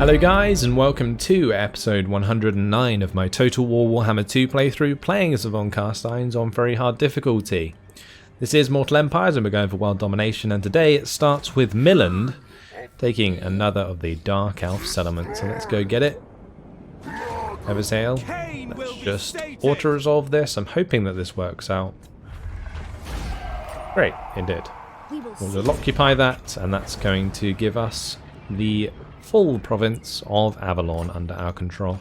Hello guys, and welcome to episode 109 of my Total War Warhammer 2 playthrough, playing as Von Carstein on very hard difficulty. This is Mortal Empires and we're going for world domination, and today it starts with Milland taking another of the Dark Elf settlements, so let's go get it. Eversail, let's just auto-resolve this. I'm hoping that this works out. Great, it did. We'll occupy that, and that's going to give us the full province of Avalon under our control.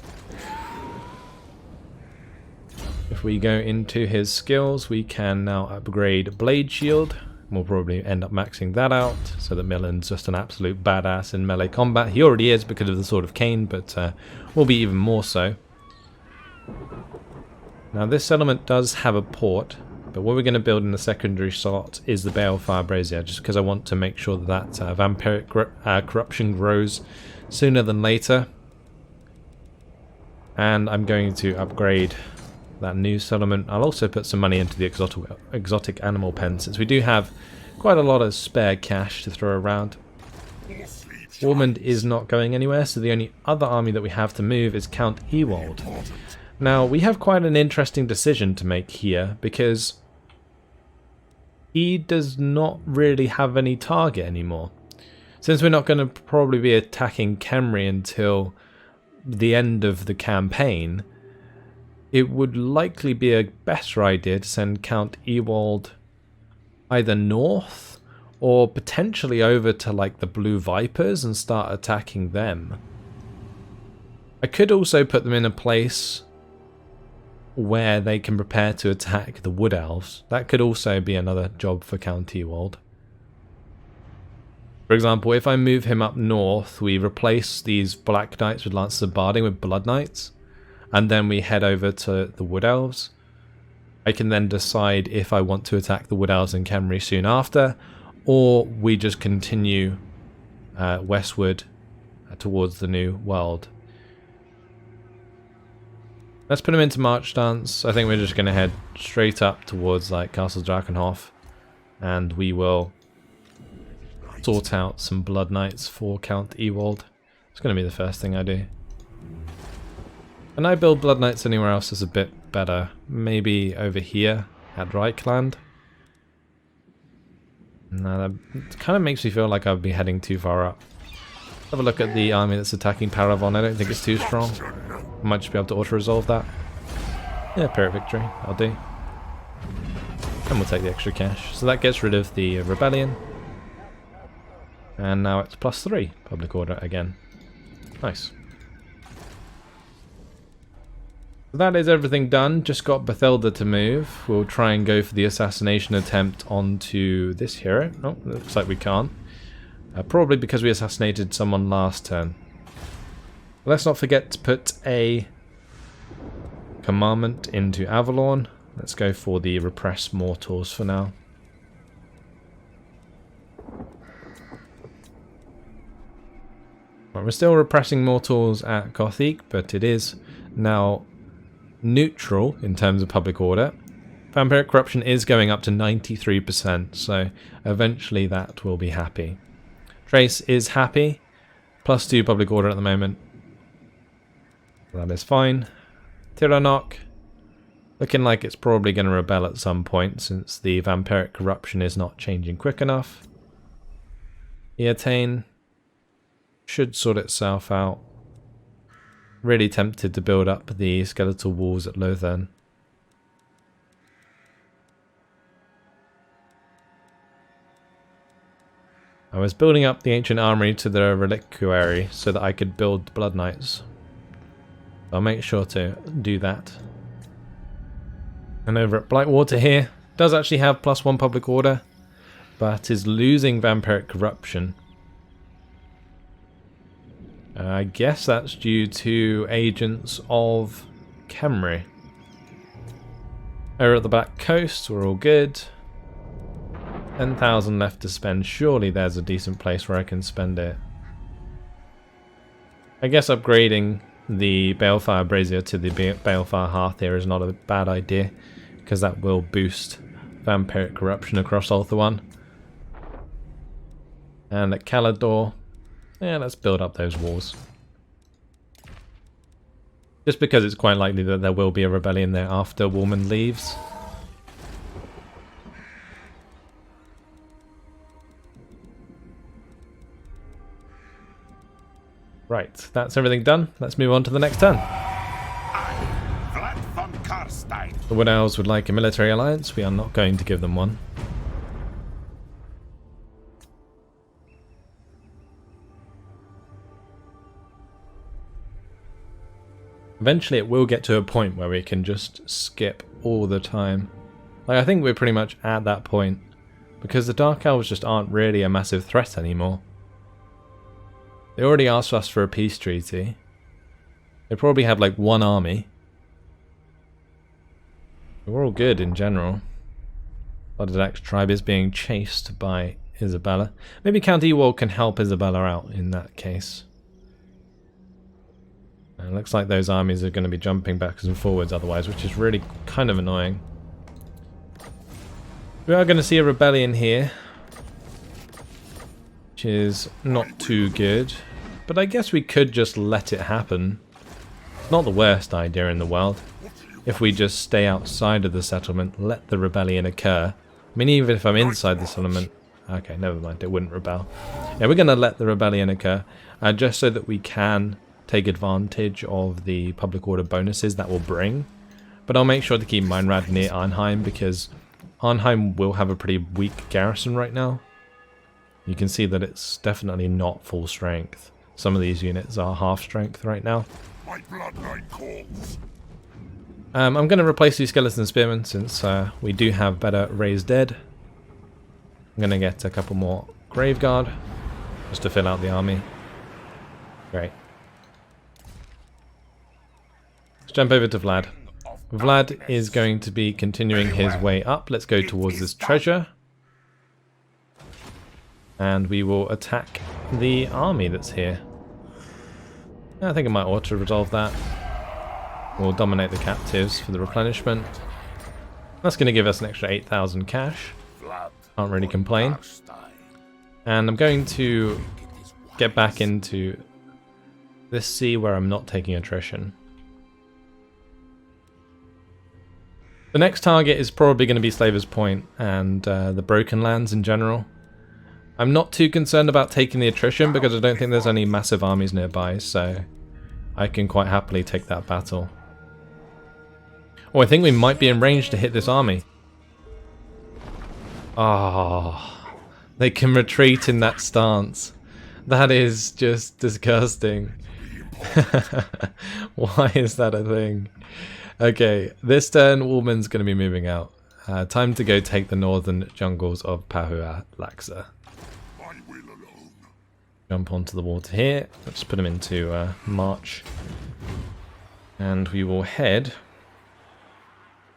If we go into his skills, we can now upgrade Blade Shield. We'll probably end up maxing that out so that Milland's just an absolute badass in melee combat. He already is because of the Sword of Cain, but will be even more so. Now this settlement does have a port, but what we're going to build in the secondary slot is the Balefire Brazier, just because I want to make sure that vampiric corruption grows sooner than later. And I'm going to upgrade that new settlement. I'll also put some money into the exotic animal pen, since we do have quite a lot of spare cash to throw around. Ormond is not going anywhere, so the only other army that we have to move is Count Ewald. Now, we have quite an interesting decision to make here, because he does not really have any target anymore. Since we're not going to probably be attacking Khemri until the end of the campaign, it would likely be a better idea to send Count Ewald either north or potentially over to like the Blue Vipers and start attacking them. I could also put them in a place where they can prepare to attack the Wood Elves. That could also be another job for Count Ewald. For example, if I move him up north, we replace these Black Knights with Lances of Barding with Blood Knights, and then we head over to the Wood Elves. I can then decide if I want to attack the Wood Elves and Khemri soon after, or we just continue westward towards the New World. Let's put him into March Stance. I think we're just going to head straight up towards like Castle Drakenhof, and we will sort out some Blood Knights for Count Ewald. It's going to be the first thing I do. Can I build Blood Knights anywhere else that's a bit better? Maybe over here at Reichland? No, that kind of makes me feel like I'd be heading too far up. Have a look at the army that's attacking Paravon. I don't think it's too strong. I might just be able to auto-resolve that. Yeah, Pyrrhic Victory. I'll do. And we'll take the extra cash. So that gets rid of the rebellion. And now it's +3 public order again. Nice. So that is everything done. Just got Bethelda to move. We'll try and go for the assassination attempt onto this hero. Oh, looks like we can't. Probably because we assassinated someone last turn. Let's not forget to put a commandment into Avalon. Let's go for the repress mortals for now. Well, we're still repressing mortals at Gothic, but it is now neutral in terms of public order. Vampiric corruption is going up to 93%, so eventually that will be happy. Trace is happy, +2 public order at the moment. That is fine. Tiranoc, looking like it's probably going to rebel at some point since the vampiric corruption is not changing quick enough. Eotane should sort itself out. Really tempted to build up the skeletal walls at Lothern. I was building up the ancient armory to the reliquary so that I could build Blood Knights. I'll make sure to do that. And over at Blightwater here, does actually have +1 public order, but is losing vampiric corruption. I guess that's due to agents of Khemri. Over at the back coast, we're all good. 10,000 left to spend. Surely there's a decent place where I can spend it. I guess upgrading the Balefire Brazier to the Balefire Hearth here is not a bad idea, because that will boost vampiric corruption across Ulthuan. And at Calador, yeah, let's build up those walls. Just because it's quite likely that there will be a rebellion there after Woolman leaves. Right, that's everything done. Let's move on to the next turn. Vlad von Carstein. The Wood Elves would like a military alliance. We are not going to give them one. Eventually it will get to a point where we can just skip all the time. Like, I think we're pretty much at that point, because the Dark Elves just aren't really a massive threat anymore. They already asked us for a peace treaty. They probably have like one army. We're all good in general. Blooded Axe tribe is being chased by Isabella. Maybe Count Ewald can help Isabella out in that case. It looks like those armies are going to be jumping backwards and forwards otherwise, which is really kind of annoying. We are going to see a rebellion here, which is not too good. But I guess we could just let it happen. Not the worst idea in the world. If we just stay outside of the settlement, let the rebellion occur. I mean, even if I'm inside the settlement... Okay, never mind, it wouldn't rebel. Yeah, we're going to let the rebellion occur, just so that we can take advantage of the public order bonuses that will bring. But I'll make sure to keep Meinrad near Arnheim, because Arnheim will have a pretty weak garrison right now. You can see that it's definitely not full strength. Some of these units are half strength right now. My bloodline calls. I'm going to replace these skeleton spearmen since we do have better raised dead. I'm going to get a couple more Graveguard just to fill out the army. Great. Let's jump over to Vlad. Vlad is going to be continuing his way up. Let's go towards this treasure. And we will attack the army that's here. I think I might auto-resolve that. We'll dominate the captives for the replenishment. That's going to give us an extra 8,000 cash. Can't really complain. And I'm going to get back into this sea where I'm not taking attrition. The next target is probably going to be Slaver's Point and the Broken Lands in general. I'm not too concerned about taking the attrition because I don't think there's any massive armies nearby, so I can quite happily take that battle. Oh, I think we might be in range to hit this army. Oh, they can retreat in that stance. That is just disgusting. Why is that a thing? Okay, this turn, Woolman's going to be moving out. Time to go take the northern jungles of Pahua Laksa. Jump onto the water here. Let's put him into march. And we will head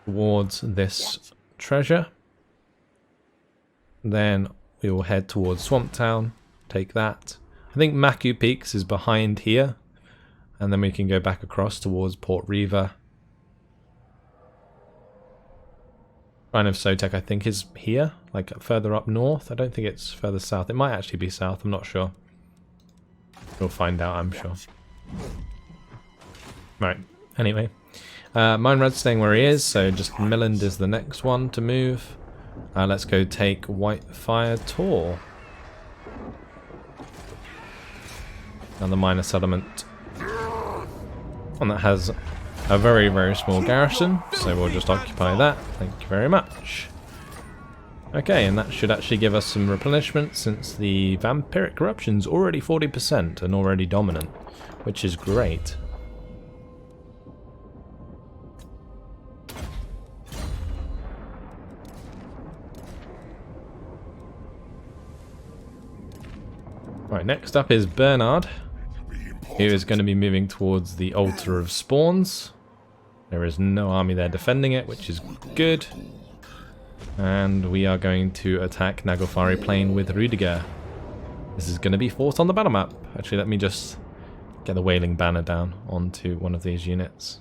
towards this treasure. Then we will head towards Swamp Town. Take that. I think Maku Peaks is behind here. And then we can go back across towards Port Riva. Shrine of Sotek, I think, is here, like further up north. I don't think it's further south. It might actually be south, I'm not sure. We'll find out, I'm sure. Right, anyway. Meinrad's staying where he is, so just Milland is the next one to move. Let's go take Whitefire Tor. Another minor settlement. One that has a very, very small garrison, so we'll just occupy that. Thank you very much. Okay, and that should actually give us some replenishment since the vampiric corruption's already 40% and already dominant, which is great. Right, next up is Bernard, who is going to be moving towards the Altar of Spawns. There is no army there defending it, which is good. And we are going to attack Naglfari Plain with Rudiger. This is going to be fought on the battle map. Actually, let me just get the Wailing Banner down onto one of these units.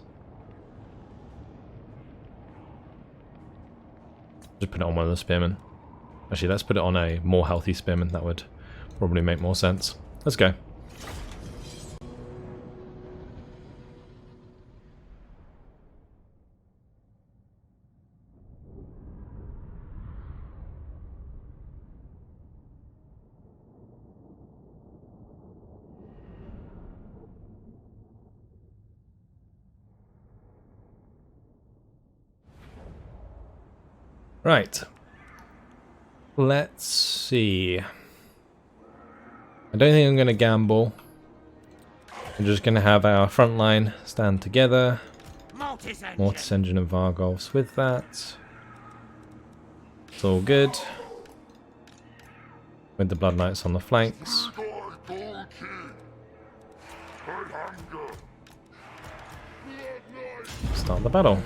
Just put it on one of the spearmen. Actually, let's put it on a more healthy spearman. That would probably make more sense. Let's go. Right. Let's see. I don't think I'm going to gamble. I'm just going to have our front line stand together. Mortis Engine and Vargolfs with that. It's all good. With the Blood Knights on the flanks. Start the battle.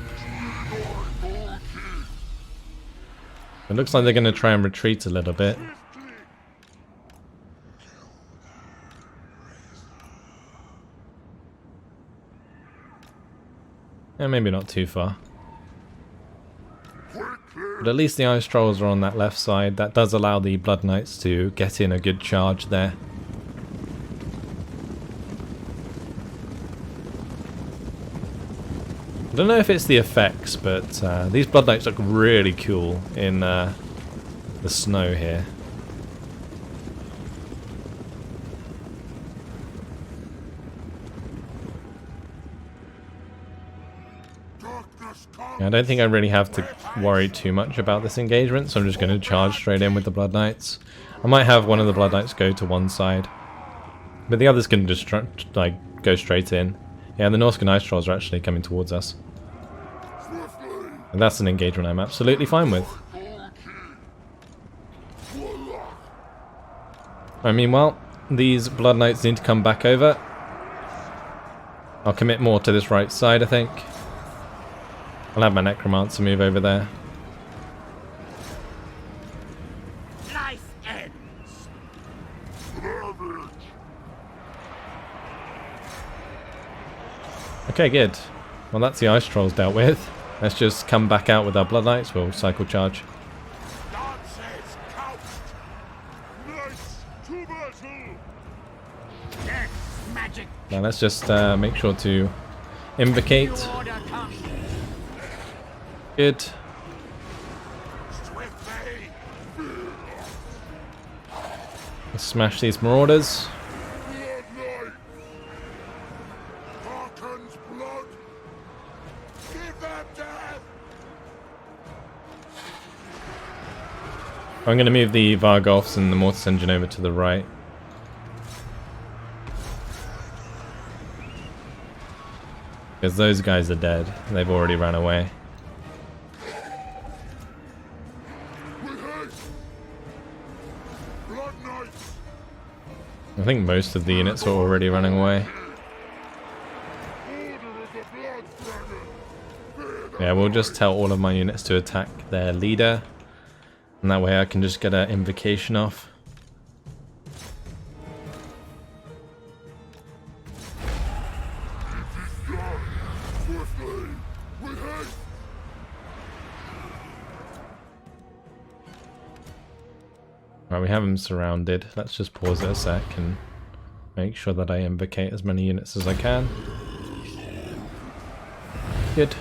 It looks like they're going to try and retreat a little bit. Yeah, maybe not too far. But at least the Ice Trolls are on that left side. That does allow the Blood Knights to get in a good charge there. I don't know if it's the effects, but these Blood Knights look really cool in the snow here. I don't think I really have to worry too much about this engagement, so I'm just going to charge straight in with the Blood Knights. I might have one of the Blood Knights go to one side, but the others can just like go straight in. Yeah, the Norscan Ice Trolls are actually coming towards us. And that's an engagement I'm absolutely fine with. Meanwhile, these Blood Knights need to come back over. I'll commit more to this right side, I think. I'll have my Necromancer move over there. Life ends. Okay, good. Well, that's the Ice Trolls dealt with. Let's just come back out with our Blood Knights. We'll cycle charge. Now let's just make sure to invocate. Good. Let's smash these Marauders. I'm going to move the Vargolfs and the Mortis Engine over to the right. Because those guys are dead. They've already ran away. I think most of the units are already running away. Yeah, we'll just tell all of my units to attack their leader. And that way I can just get an invocation off. Right, we have them surrounded. Let's just pause it a sec and make sure that I invocate as many units as I can. Good.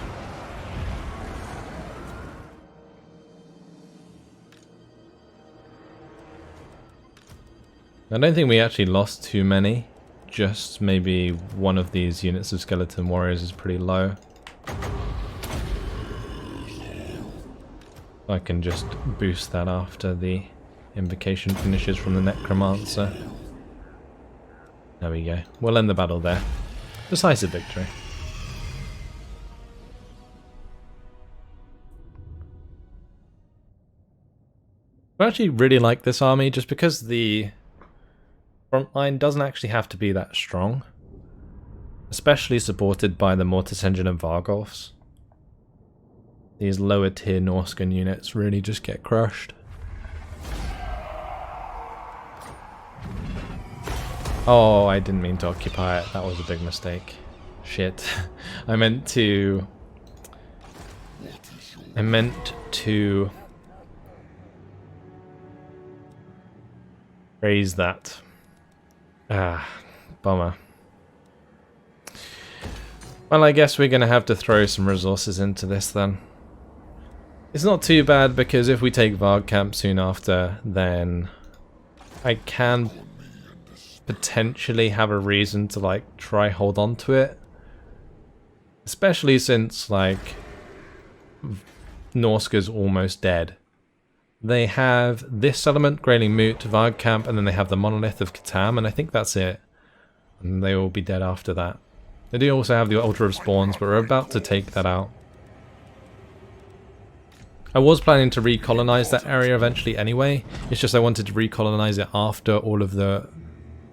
I don't think we actually lost too many. Just maybe one of these units of skeleton warriors is pretty low. I can just boost that after the invocation finishes from the Necromancer. There we go. We'll end the battle there. Decisive victory. I actually really like this army just because the front line doesn't actually have to be that strong. Especially supported by the Mortis Engine and Vargolfs. These lower tier Norscan units really just get crushed. Oh, I didn't mean to occupy it. That was a big mistake. Shit. I meant to raise that. Ah, bummer. Well, I guess we're going to have to throw some resources into this then. It's not too bad because if we take Varg Camp soon after, then I can potentially have a reason to like try hold on to it. Especially since like Norska's almost dead. They have this settlement, Grayling Moot, Vargkamp, and then they have the Monolith of Catan, and I think that's it. And they will be dead after that. They do also have the Altar of Spawns, but we're about to take that out. I was planning to recolonize that area eventually anyway. It's just I wanted to recolonize it after all of the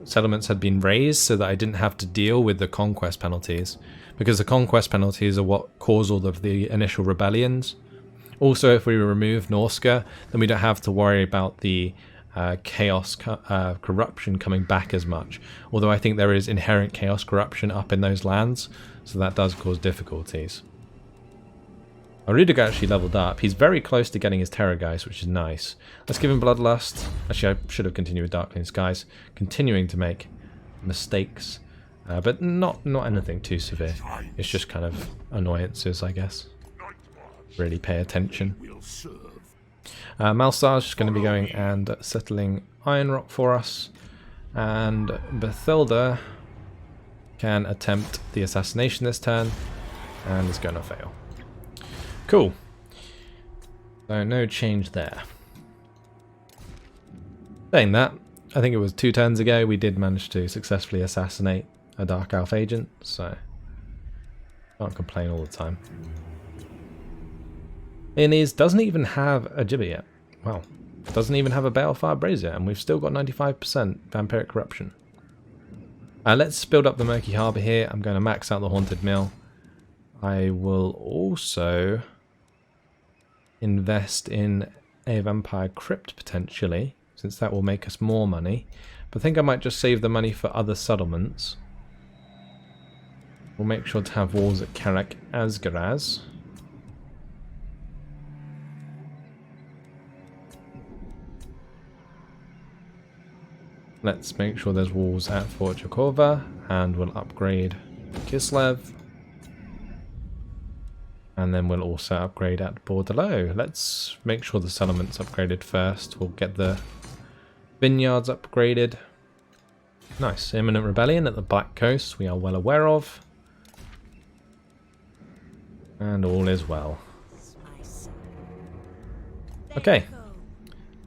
settlements had been raised so that I didn't have to deal with the conquest penalties. Because the conquest penalties are what cause all of the initial rebellions. Also, if we remove Norska, then we don't have to worry about the chaos corruption coming back as much. Although I think there is inherent chaos corruption up in those lands, so that does cause difficulties. Arudag actually leveled up. He's very close to getting his Terrorgeist, which is nice. Let's give him Bloodlust. Actually, I should have continued with Darkling Skies. Continuing to make mistakes, but not anything too severe. It's just kind of annoyances, I guess. Really pay attention. Malstar's just going to be going and settling Iron Rock for us. And Bathilda can attempt the assassination this turn, and is going to fail. Cool. So no change there. Saying that, I think it was 2 turns ago we did manage to successfully assassinate a Dark Elf agent, so can't complain all the time. Innies doesn't even have a Gibber yet. Wow. Doesn't even have a Balefire Brazier, and we've still got 95% Vampiric Corruption. Let's build up the Murky Harbour here. I'm going to max out the Haunted Mill. I will also invest in a Vampire Crypt potentially, since that will make us more money. But I think I might just save the money for other settlements. We'll make sure to have walls at Karak Asgaraz. Let's make sure there's walls at Fort Jakova, and we'll upgrade Kislev. And then we'll also upgrade at Bordelot. Let's make sure the settlement's upgraded first. We'll get the vineyards upgraded. Nice. Imminent rebellion at the Black Coast, we are well aware of. And all is well. Okay.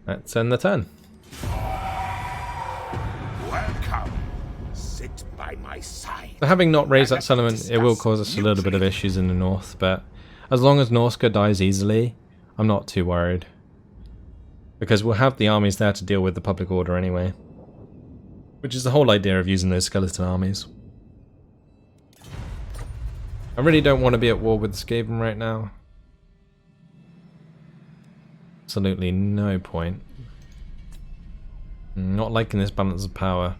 Let's end the turn. Welcome. Sit by my side. So having not raised that settlement, it will cause us a little bit of issues in the north, but as long as Norska dies easily, I'm not too worried. Because we'll have the armies there to deal with the public order anyway. Which is the whole idea of using those skeleton armies. I really don't want to be at war with Skaven right now. Absolutely no point. Not liking this balance of power.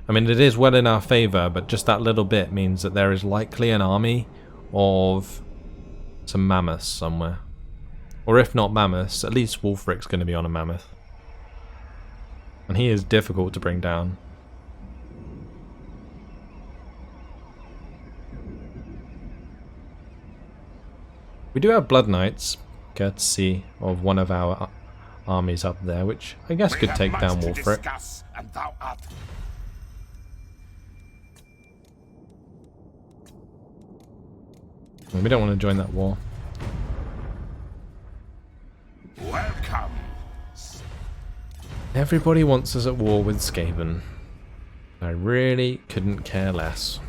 I mean, it is well in our favour, but just that little bit means that there is likely an army of some mammoths somewhere. Or if not mammoths, at least Wulfric's going to be on a mammoth. And he is difficult to bring down. We do have Blood Knights, courtesy of one of our armies up there, which I guess could take down Wulfric. We don't want to join that war. Welcome. Everybody wants us at war with Skaven. I really couldn't care less.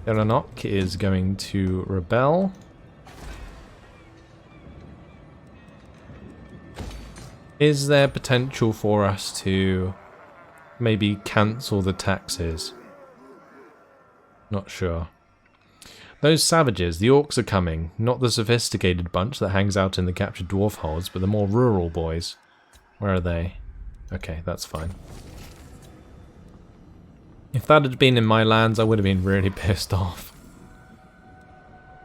Elanok is going to rebel. Is there potential for us to maybe cancel the taxes? Not sure. Those savages, the orcs are coming. Not the sophisticated bunch that hangs out in the captured dwarf holes, but the more rural boys. Where are they? Okay, that's fine. If that had been in my lands, I would have been really pissed off.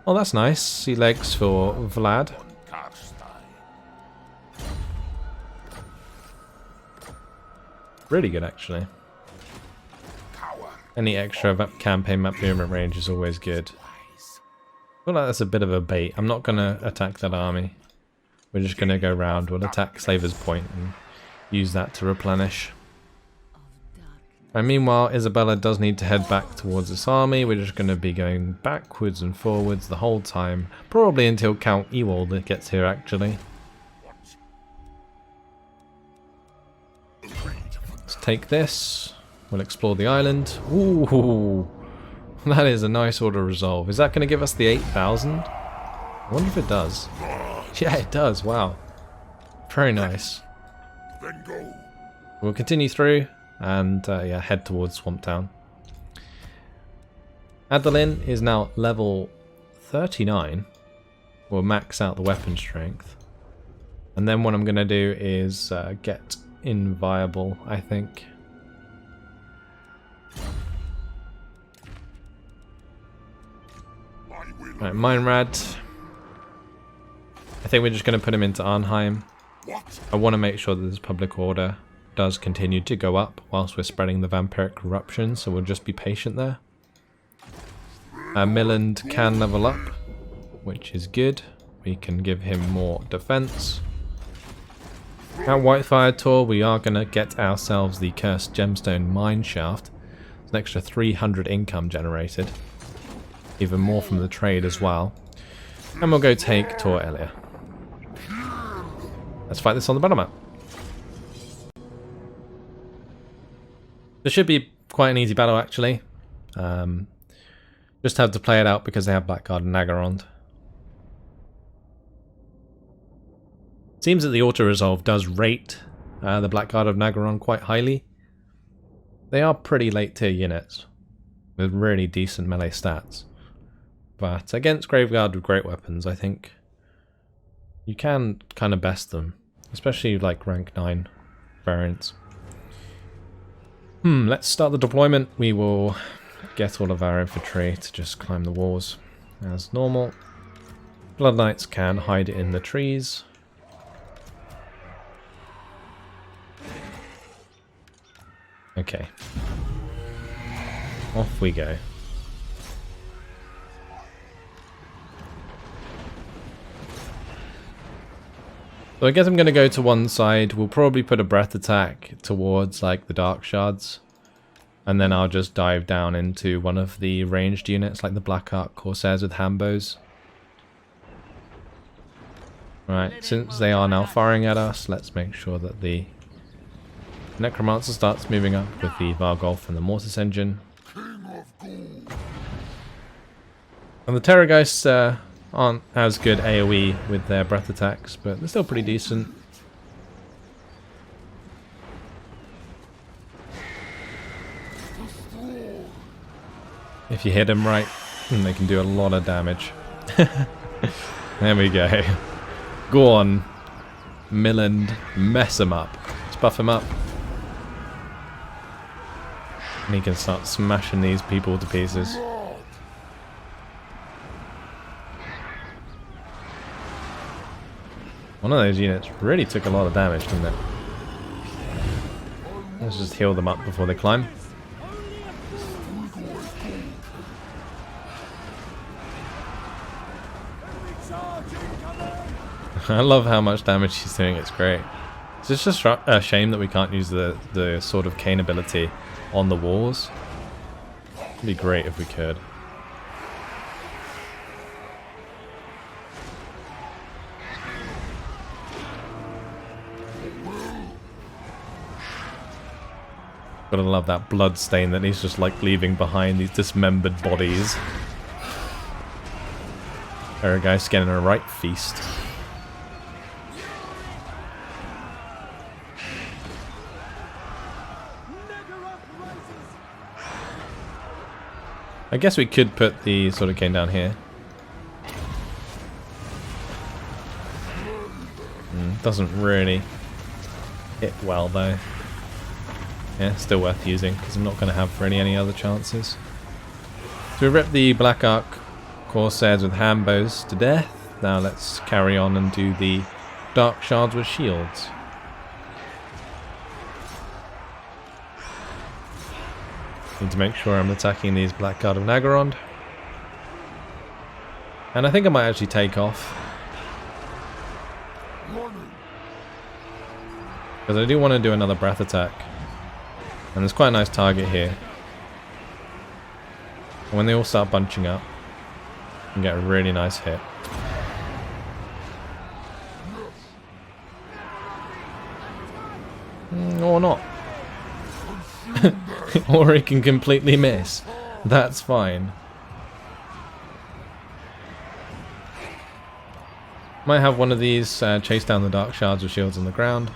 Oh, that's nice. Sea legs for Vlad. Really good, actually. Any extra campaign map movement range is always good. I feel like that's a bit of a bait. I'm not going to attack that army. We're just going to go round. We'll attack Slaver's Point and use that to replenish. And meanwhile, Isabella does need to head back towards this army. We're just going to be going backwards and forwards the whole time. Probably until Count Ewald gets here, actually. Let's take this. We'll explore the island. Ooh, that is a nice order of resolve. Is that going to give us the 8,000? I wonder if it does. Yeah, it does. Wow. Very nice. Then go. We'll continue through and yeah, head towards Swamp Town. Adeline is now level 39. We'll max out the weapon strength. And then what I'm going to do is get inviolable, I think. Right, Meinrad. I think we're just going to put him into Arnheim. I want to make sure that this public order does continue to go up whilst we're spreading the vampiric corruption, so we'll just be patient there. Milland can level up, which is good. We can give him more defense. At Whitefire Tor, we are going to get ourselves the Cursed Gemstone Mine Shaft. It's an extra 300 income generated. Even more from the trade as well. And we'll go take Tor Elia. Let's fight this on the battle map. This should be quite an easy battle, actually. Just have to play it out because they have Blackguard and Nagarond. Seems that the auto-resolve does rate the Blackguard of Nagaron quite highly. They are pretty late tier units with really decent melee stats. But against Graveguard with great weapons, I think you can kind of best them. Especially like rank 9 variants. Let's start the deployment. We will get all of our infantry to just climb the walls as normal. Blood Knights can hide in the trees. Okay. Off we go. So I guess I'm going to go to one side. We'll probably put a breath attack towards like the Dark Shards. And then I'll just dive down into one of the ranged units like the Black Ark Corsairs with Hambos. Right, since they are now firing at us, let's make sure that the Necromancer starts moving up with the Vargolf and the Mortis Engine. And the Terrorgeists aren't as good AoE with their breath attacks, but they're still pretty decent. If you hit them right, they can do a lot of damage. There we go. Go on, Milland, mess him up. Let's buff him up. And he can start smashing these people to pieces. One of those units really took a lot of damage, didn't it? Let's just heal them up before they climb. I love how much damage he's doing, it's great. It's just a shame that we can't use the Sword of Cain ability on the walls. It'd be great if we could. Gotta love that blood stain that he's just like leaving behind, these dismembered bodies. There a guy's getting a right feast. I guess we could put the Sword of Cain down here. Doesn't really hit well though. Yeah, still worth using because I'm not going to have really any other chances. So we ripped the Black Ark Corsairs with Hambos to death. Now let's carry on and do the Dark Shards with shields. Need to make sure I'm attacking these Blackguard of Nagaron. And I think I might actually take off. Because I do want to do another breath attack. And there's quite a nice target here. And when they all start bunching up, you can get a really nice hit. Or not. Or he can completely miss. That's fine. Might have one of these chase down the dark shards with shields on the ground.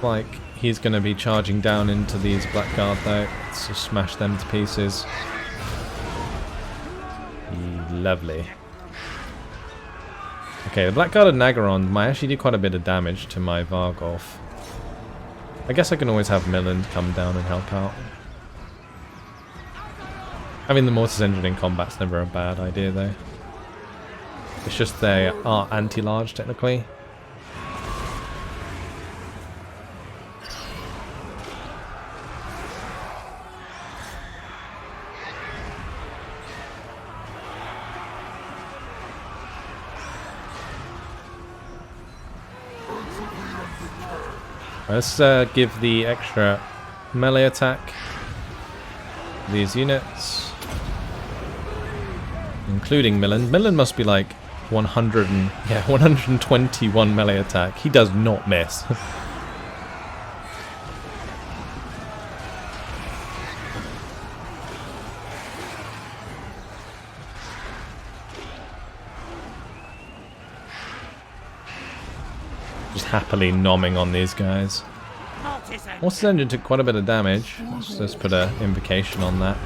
Like he's going to be charging down into these blackguard though. Let's just smash them to pieces. Lovely. Okay, the blackguarded Nagaron might actually do quite a bit of damage to my Vargolf. I guess I can always have Milland come down and help out. Having the Mortis engine in combat's never a bad idea though. It's just they are anti-large technically. Let's give the extra melee attack these units, including Milland. Milland must be like 121 melee attack. He does not miss. Just happily nomming on these guys. Mortis engine took quite a bit of damage. Let's just put an invocation on that.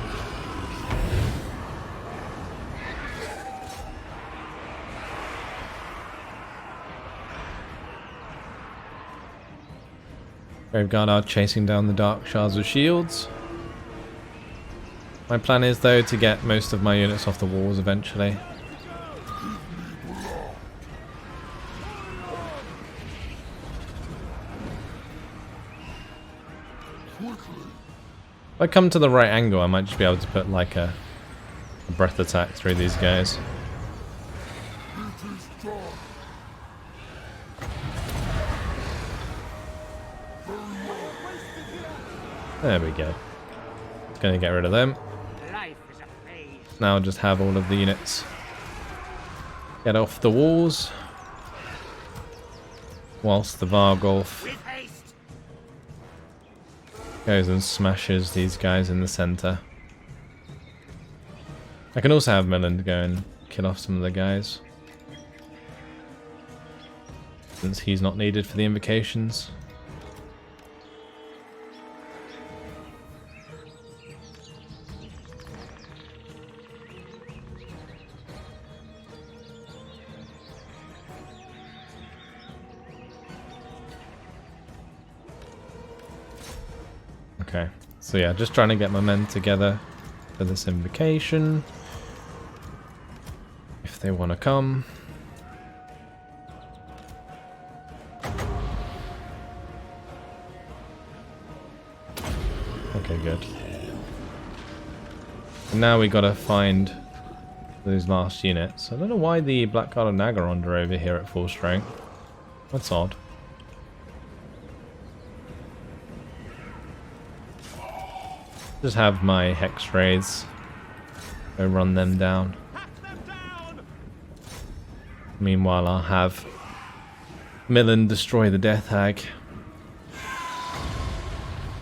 Graveguard are chasing down the dark shards of shields. My plan is though to get most of my units off the walls eventually. If I come to the right angle, I might just be able to put like a breath attack through these guys. There we go. It's going to get rid of them. Now I'll just have all of the units get off the walls, whilst the Vargolf goes and smashes these guys in the center. I can also have Milland go and kill off some of the guys, since he's not needed for the invocations. Okay, so yeah, just trying to get my men together for this invocation. If they want to come. Okay, good. And now we gotta find those last units. I don't know why the Blackguard and Nagaron are over here at full strength. That's odd. Just have my Hex Raids go run them down. Meanwhile, I'll have Milland destroy the Death Hag.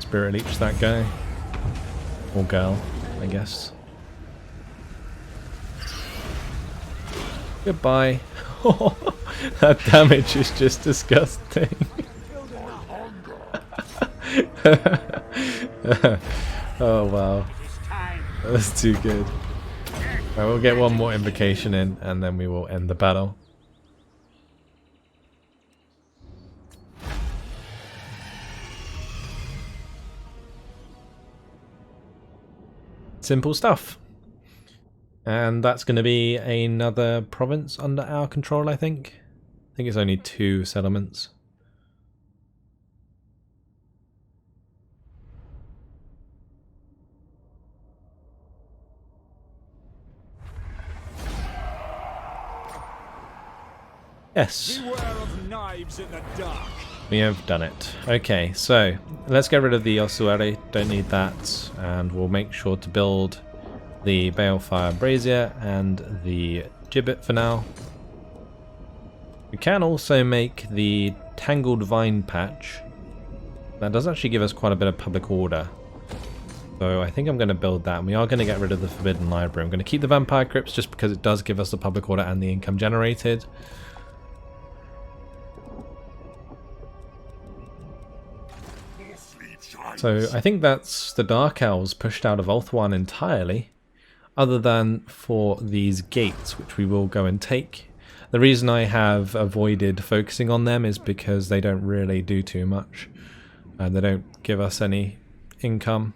Spirit Leech that guy. Or girl, I guess. Goodbye. That damage is just disgusting. Oh wow, that's too good. Right, we'll get one more invocation in and then we will end the battle. Simple stuff. And that's going to be another province under our control, I think. I think it's only 2 settlements. Yes. Beware of knives in the dark. We have done it. Okay, so let's get rid of the ossuary. Don't need that, and we'll make sure to build the balefire brazier and the gibbet for now. We can also make the tangled vine patch. That does actually give us quite a bit of public order. So I think I'm going to build that. And we are going to get rid of the forbidden library. I'm going to keep the vampire crypts just because it does give us the public order and the income generated. So I think that's the Dark Elves pushed out of Ulthuan entirely, other than for these gates, which we will go and take. The reason I have avoided focusing on them is because they don't really do too much, and they don't give us any income.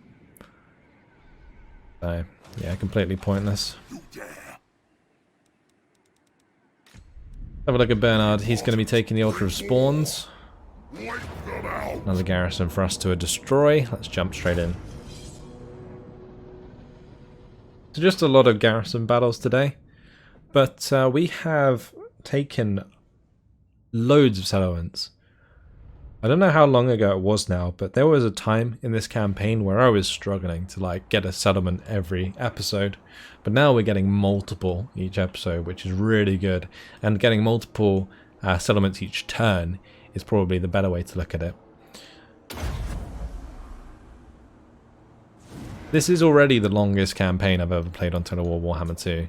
So yeah, completely pointless. Have a look at Bernard. He's going to be taking the Altar of Spawns. Another garrison for us to destroy. Let's jump straight in. So just a lot of garrison battles today, but we have taken loads of settlements. I don't know how long ago it was now, but there was a time in this campaign where I was struggling to like get a settlement every episode, but now we're getting multiple each episode, which is really good, and getting multiple settlements each turn is probably the better way to look at it. This is already the longest campaign I've ever played on Total War Warhammer 2,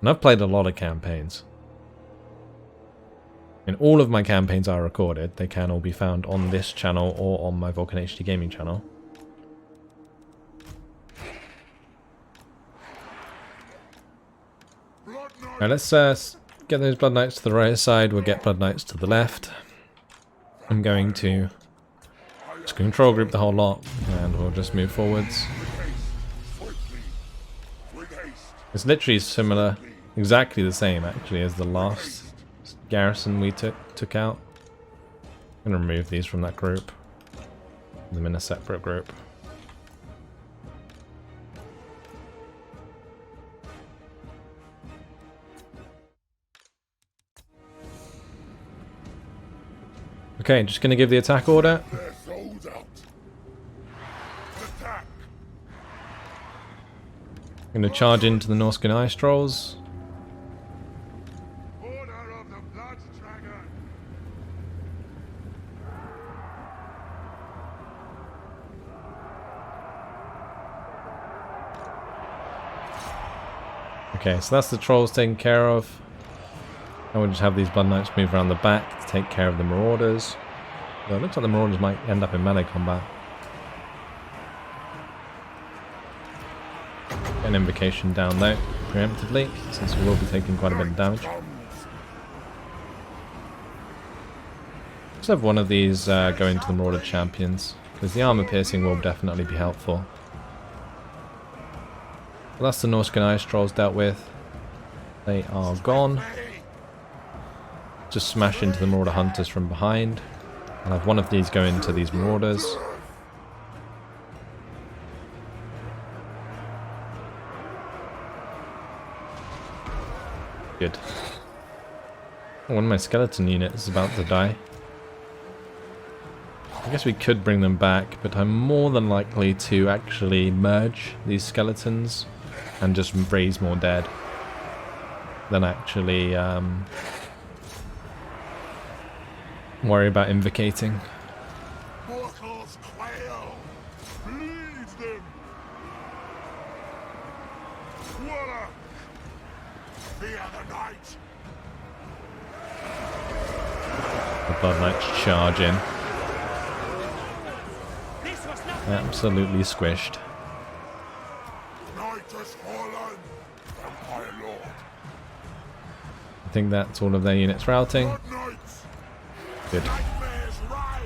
and I've played a lot of campaigns. And all of my campaigns are recorded. They can all be found on this channel or on my Vulcan HD Gaming channel. Now let's get those Blood Knights to the right side. We'll get Blood Knights to the left. I'm going to just control group the whole lot, and we'll just move forwards. It's literally similar, exactly the same actually as the last garrison we took out. I'm going to remove these from that group. Put them in a separate group. Okay, just going to give the attack order. I'm going to charge into the Norscan Ice Trolls. Okay, so that's the trolls taken care of. And we'll just have these Blood Knights move around the back to take care of the Marauders. Well, it looks like the Marauders might end up in melee combat. Get an invocation down though, preemptively, since we will be taking quite a bit of damage. Let's have one of these go into the Marauder Champions, because the armor piercing will definitely be helpful. Well, that's the Norscan Ice Trolls dealt with. They are gone. Just smash into the Marauder Hunters from behind. I'll have one of these go into these Marauders. Good. One of my skeleton units is about to die. I guess we could bring them back, but I'm more than likely to actually merge these skeletons and just raise more dead than actually worry about invocating. Mortals quail! Bleed them! Water! Fear the night! The Blood Knights charge in. Absolutely squished. Night has fallen! Vampire Lord! I think that's all of their units routing. Knights! Good. Nightmares rise!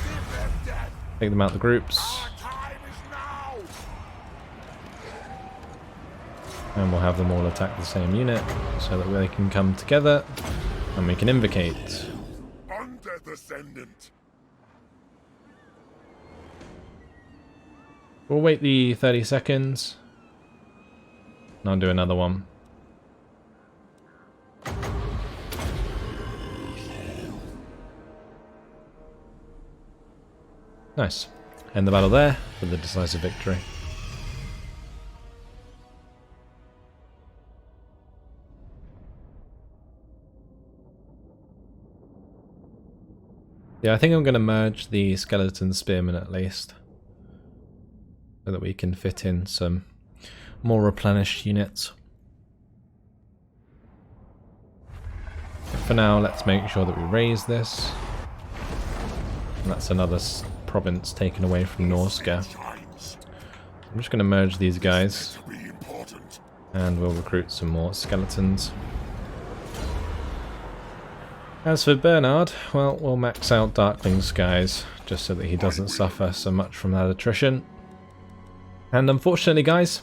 Give them death! Take them out the groups. Our time is now! And we'll have them all attack the same unit so that they can come together and we can invocate. Undeath Ascendant! We'll wait the 30 seconds. And I'll do another one. Nice. End the battle there for the decisive victory. Yeah, I think I'm going to merge the skeleton spearmen at least, so that we can fit in some more replenished units. But for now, let's make sure that we raise this. And that's another province taken away from Norska. I'm just going to merge these guys, and we'll recruit some more skeletons. As for Bernard, well, we'll max out Darkling's guys, just so that he doesn't suffer so much from that attrition. And unfortunately, guys,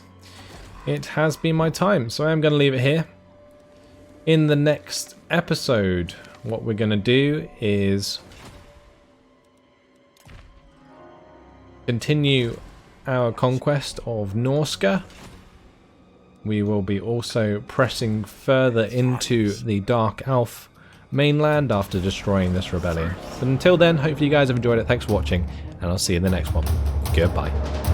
it has been my time, so I am going to leave it here. In the next episode, what we're going to do is continue our conquest of Norska. We will be also pressing further into the Dark Elf mainland after destroying this rebellion. But until then, hopefully you guys have enjoyed it. Thanks for watching, and I'll see you in the next one. Goodbye.